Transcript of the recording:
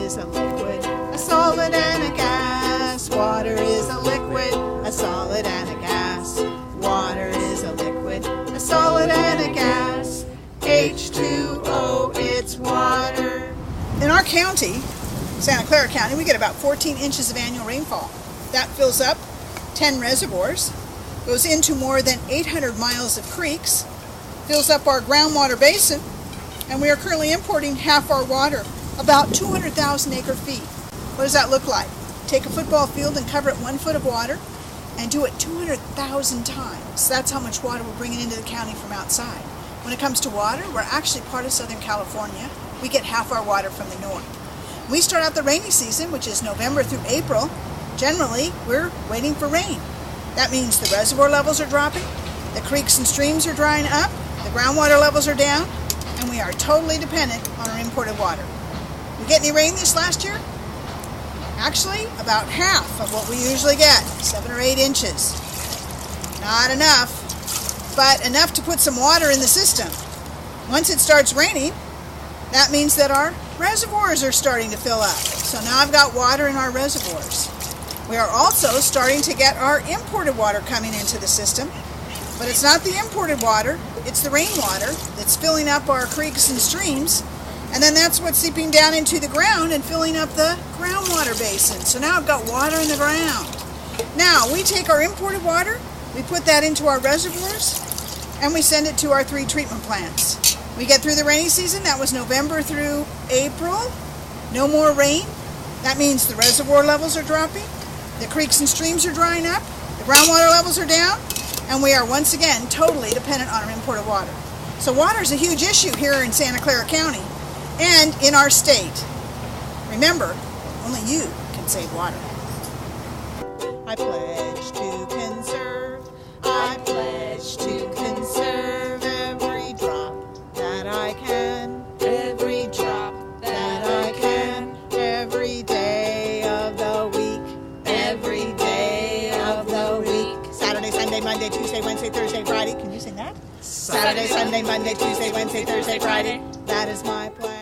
is a liquid, a solid, and a gas. Water is a liquid, a solid, and a gas. Water is a liquid, a solid, and a gas. H2O, it's water. In our county, Santa Clara County, we get about 14 inches of annual rainfall. That fills up 10 reservoirs, goes into more than 800 miles of creeks, fills up our groundwater basin, and we are currently importing half our water, about 200,000 acre feet. What does that look like? Take a football field and cover it 1 foot of water and do it 200,000 times. That's how much water we're bringing into the county from outside. When it comes to water, we're actually part of Southern California. We get half our water from the north. We start out the rainy season, which is November through April. Generally, we're waiting for rain. That means the reservoir levels are dropping, the creeks and streams are drying up, the groundwater levels are down, and we are totally dependent on our imported water. We get any rain this last year? Actually, about half of what we usually get, 7 or 8 inches. Not enough, but enough to put some water in the system. Once it starts raining, that means that our reservoirs are starting to fill up. So now I've got water in our reservoirs. We are also starting to get our imported water coming into the system, but it's not the imported water, it's the rainwater that's filling up our creeks and streams, and then that's what's seeping down into the ground and filling up the groundwater basin. So now I've got water in the ground. Now we take our imported water, we put that into our reservoirs, and we send it to our 3 treatment plants. We get through the rainy season, that was November through April. No more rain. That means the reservoir levels are dropping, the creeks and streams are drying up, the groundwater levels are down, and we are once again totally dependent on our imported water. So water is a huge issue here in Santa Clara County and in our state. Remember, only you can save water. I pledge to conserve, I pledge to conserve every drop that I can, every drop that I can, every day of the week, every day of the week. Saturday, Sunday, Monday, Tuesday, Wednesday, Thursday, Friday. Can you sing that? Saturday, Sunday, Monday, Tuesday, Wednesday, Thursday, Friday. That is my pledge.